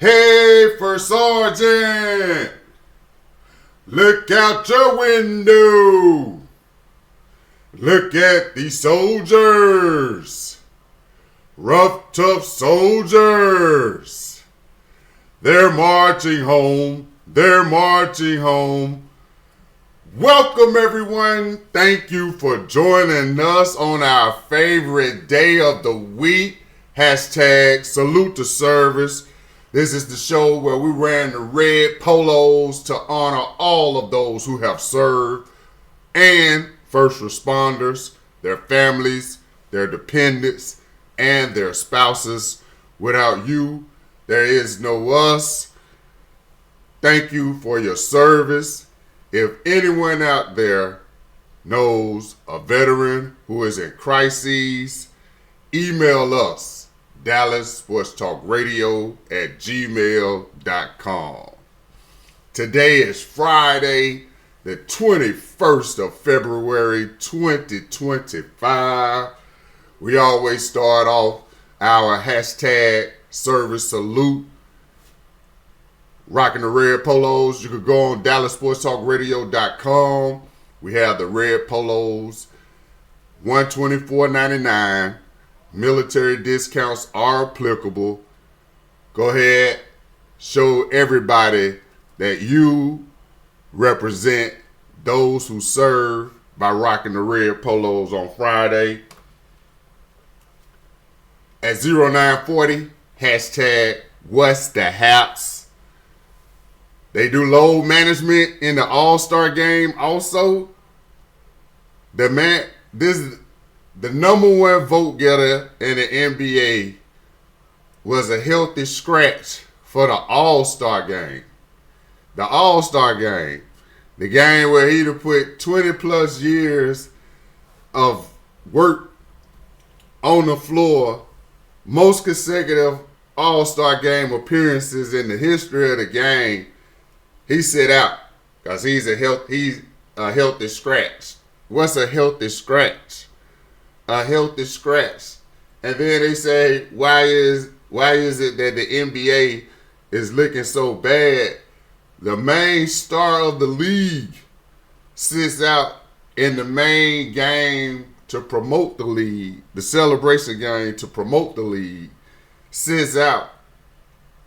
Hey, First Sergeant! Look out your window! Look at these soldiers! Rough, tough soldiers! They're marching home. They're marching home. Welcome, everyone. Thank you for joining us on our favorite day of the week. Hashtag salute to service. This is the show where we wear the red polos to honor all of those who have served and first responders, their families, their dependents, and their spouses. Without you, there is no us. Thank you for your service. If anyone out there knows a veteran who is in crises, email us, DallasSportsTalkRadio@gmail.com. Today is Friday, the 21st of February, 2025. We always start off our hashtag service salute rocking the red polos. You could go on DallasSportsTalkRadio.com. We have the red polos, $124.99. Military discounts are applicable. Go ahead, show everybody that you represent those who serve by rocking the red polos on Friday. At 0940, hashtag what's the haps. They do load management in the All-Star game also. The number one vote getter in the NBA was a healthy scratch for the All-Star game. The All-Star game. The game where he'd have put 20 plus years of work on the floor, most consecutive All-Star game appearances in the history of the game. He sit out because he's a healthy scratch. What's a healthy scratch? A healthy scratch. And then they say, why is it that the NBA is looking so bad? The main star of the league sits out in the main game to promote the league, the celebration game to promote the league, sits out,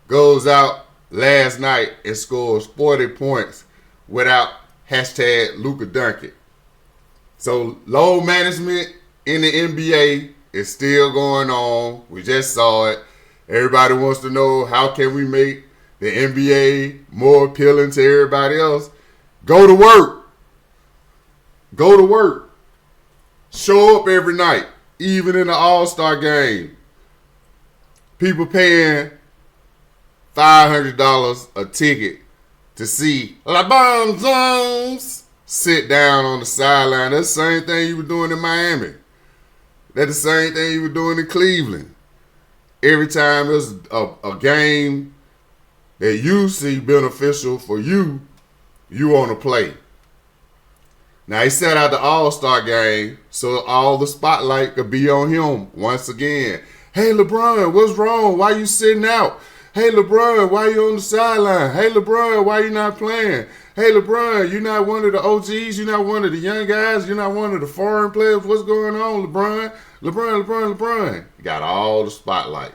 goes out last night and scores 40 points without hashtag Luka Doncic. So load management in the NBA is still going on. We just saw it. Everybody wants to know, how can we make the NBA more appealing to everybody else? Go to work. Go to work. Show up every night, even in the All-Star game. People paying $500 a ticket to see LeBron James sit down on the sideline. That's the same thing you were doing in Miami. That's the same thing you were doing in Cleveland. Every time there's a game that you see beneficial for you, you want to play. Now, he set out the All-Star game so all the spotlight could be on him once again. Hey, LeBron, what's wrong? Why you sitting out? Hey, LeBron, why you on the sideline? Hey, LeBron, why you not playing? Hey, LeBron, you're not one of the OGs. You're not one of the young guys. You're not one of the foreign players. What's going on, LeBron? LeBron. He got all the spotlight.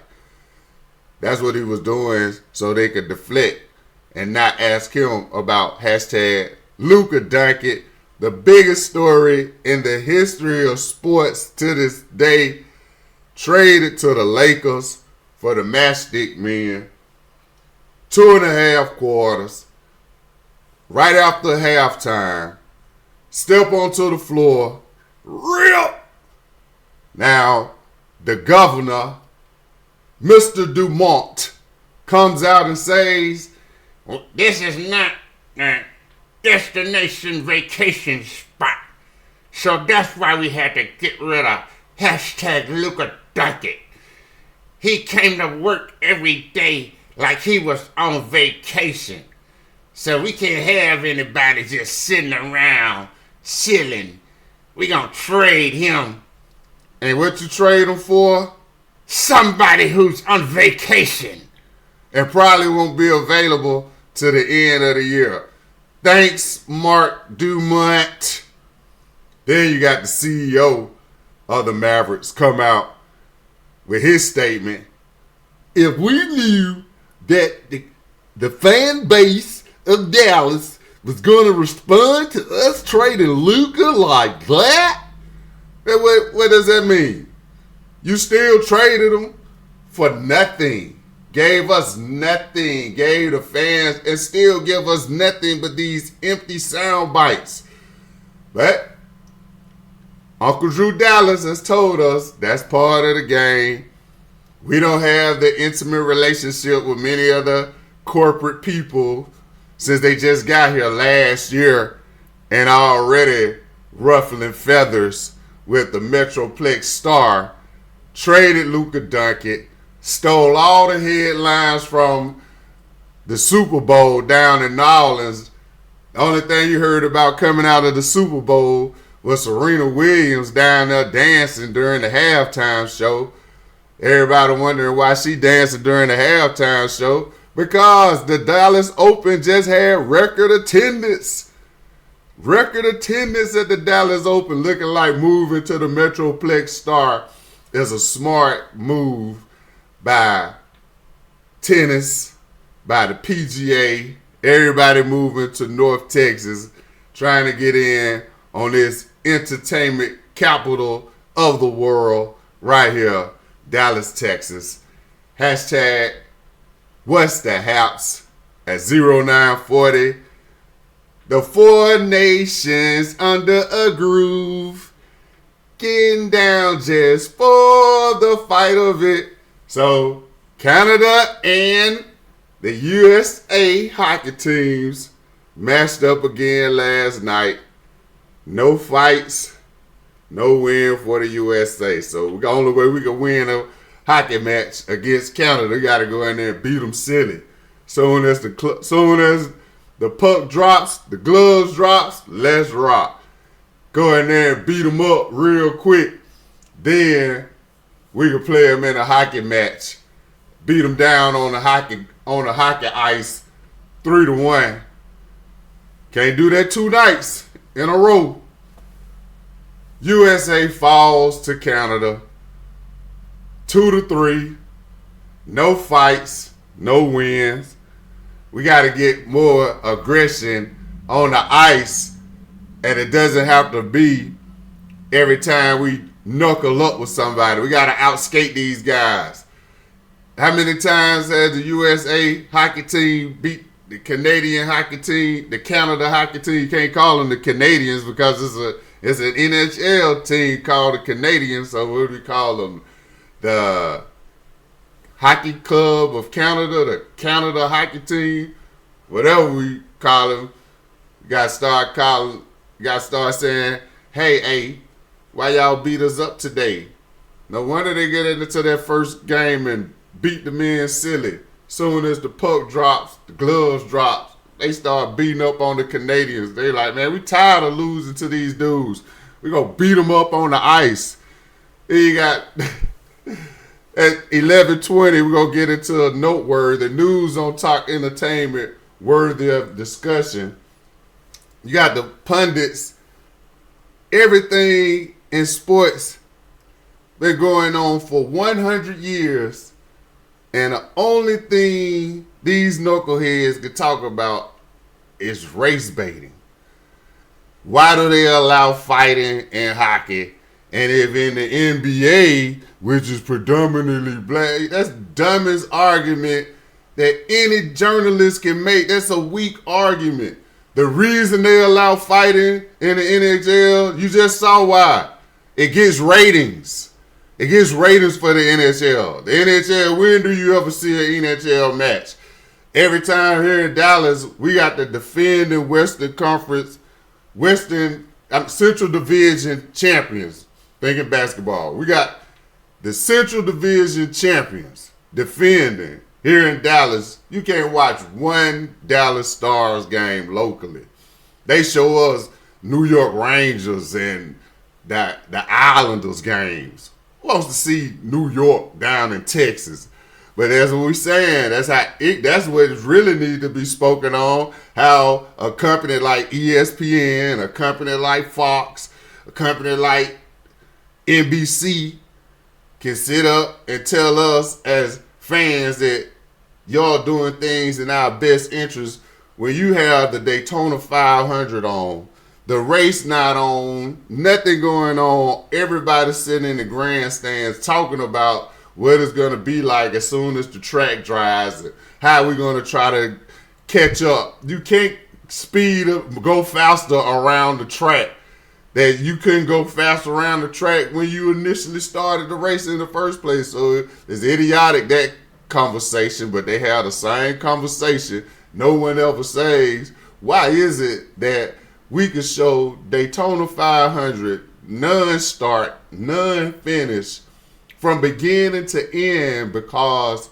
That's what he was doing so they could deflect and not ask him about hashtag Luka Doncic, the biggest story in the history of sports to this day, traded to the Lakers for the Matchstick Men. 2.5 quarters. Right after halftime, step onto the floor, rip. Now, the governor, Mr. Dumont, comes out and says, well, this is not a destination vacation spot. So that's why we had to get rid of hashtag Luka Doncic. He came to work every day like he was on vacation. So we can't have anybody just sitting around chilling. We gonna trade him. And what you trade him for? Somebody who's on vacation. and probably won't be available to the end of the year. Thanks, Mark Dumont. Then you got the CEO of the Mavericks come out with his statement. If we knew that the fan base of Dallas was going to respond to us trading Luka like that, what does that mean? You still traded him for nothing. Gave us nothing. Gave the fans and still give us nothing but these empty sound bites. But Uncle Drew Dallas has told us that's part of the game. We don't have the intimate relationship with many other corporate people since they just got here last year and already ruffling feathers with the Metroplex star. Traded Luka Doncic, stole all the headlines from the Super Bowl down in New Orleans. The only thing you heard about coming out of the Super Bowl was Serena Williams down there dancing during the halftime show. Everybody wondering why she dancing during the halftime show. Because the Dallas Open just had record attendance. Record attendance at the Dallas Open, looking like moving to the Metroplex star is a smart move by tennis, by the PGA, everybody moving to North Texas, trying to get in on this entertainment capital of the world right here, Dallas, Texas. Hashtag what's the haps at 0940. The four nations under a groove, getting down just for the fight of it. So Canada and the USA hockey teams matched up again last night. No fights, no win for the USA. So the only way we can win a hockey match against Canada, we got to go in there and beat them silly. Soon as the puck drops, the gloves drops, let's rock. Go in there and beat them up real quick. Then we can play them in a hockey match. Beat them down on the hockey ice 3-1. Can't do that 2 nights in a row. USA falls to Canada 2-3. No fights, no wins. We got to get more aggression on the ice, and it doesn't have to be every time we knuckle up with somebody. We got to outskate these guys. How many times has the USA hockey team beat the Canadian hockey team, the Canada hockey team? You can't call them the Canadians because it's an NHL team called the Canadians. So what do we call them? The Hockey Club of Canada, the Canada hockey team, whatever we call them. You got to start saying, hey, why y'all beat us up today? No wonder they get into that first game and beat the men silly. Soon as the puck drops, the gloves drops, they start beating up on the Canadians. They like, man, we tired of losing to these dudes. We gonna beat them up on the ice. Then you got at 11:20, we're gonna get into a noteworthy news on Talk Entertainment worthy of discussion. You got the pundits. Everything in sports been going on for 100 years, and the only thing these knuckleheads can talk about is race baiting. Why do they allow fighting in hockey? And if in the NBA, which is predominantly black, that's the dumbest argument that any journalist can make. That's a weak argument. The reason they allow fighting in the NHL, you just saw why. It gets ratings. It gets ratings for the NHL. The NHL, when do you ever see an NHL match? Every time here in Dallas, we got the defending Central Division champions. Thinking basketball. We got the Central Division champions defending here in Dallas. You can't watch one Dallas Stars game locally. They show us New York Rangers and the Islanders games. Who wants to see New York down in Texas? But that's what we're saying. That's what really needs to be spoken on. How a company like ESPN, a company like Fox, a company like NBC can sit up and tell us as fans that y'all doing things in our best interest when you have the Daytona 500 on, the race not on, nothing going on, everybody sitting in the grandstands talking about what it's going to be like as soon as the track dries, how we're going to try to catch up. You can't go faster around the track that you couldn't go fast around the track when you initially started the race in the first place. So it's idiotic, that conversation, but they have the same conversation. No one ever says, why is it that we could show Daytona 500 non-start, non-finish from beginning to end because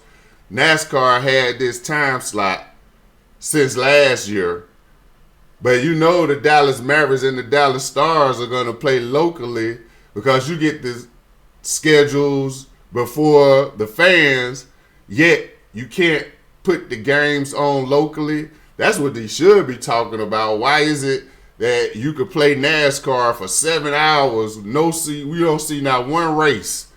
NASCAR had this time slot since last year. But you know the Dallas Mavericks and the Dallas Stars are going to play locally because you get the schedules before the fans, yet you can't put the games on locally. That's what they should be talking about. Why is it that you could play NASCAR for 7 hours, we don't see not one race?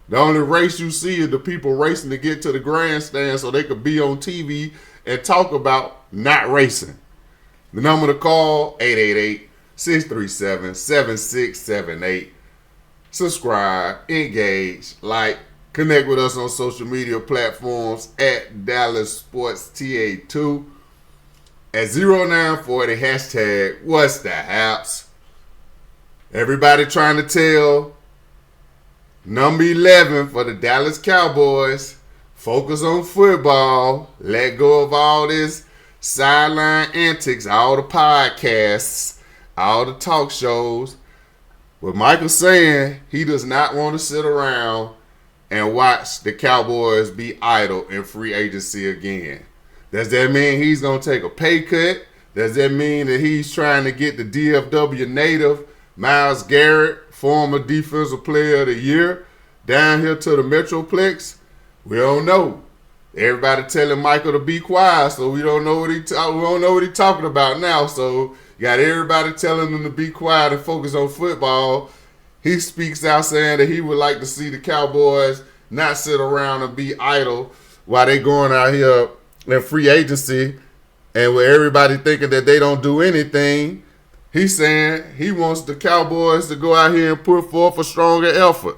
The only race you see is the people racing to get to the grandstand so they could be on TV and talk about not racing. The number to call, 888-637-7678. Subscribe, engage, like, connect with us on social media platforms at Dallas Sports TA2 at 0940 hashtag What's the Haps. Everybody trying to tell number 11 for the Dallas Cowboys, focus on football, let go of all this sideline antics, all the podcasts, all the talk shows. What Michael's saying, he does not want to sit around and watch the Cowboys be idle in free agency again. Does that mean he's going to take a pay cut? Does that mean that he's trying to get the DFW native, Myles Garrett, former defensive player of the year, down here to the Metroplex? We don't know. Everybody telling Michael to be quiet, so we don't know what he's talking about now. So you got everybody telling him to be quiet and focus on football. He speaks out saying that he would like to see the Cowboys not sit around and be idle while they going out here in free agency, and with everybody thinking that they don't do anything. He's saying he wants the Cowboys to go out here and put forth a stronger effort.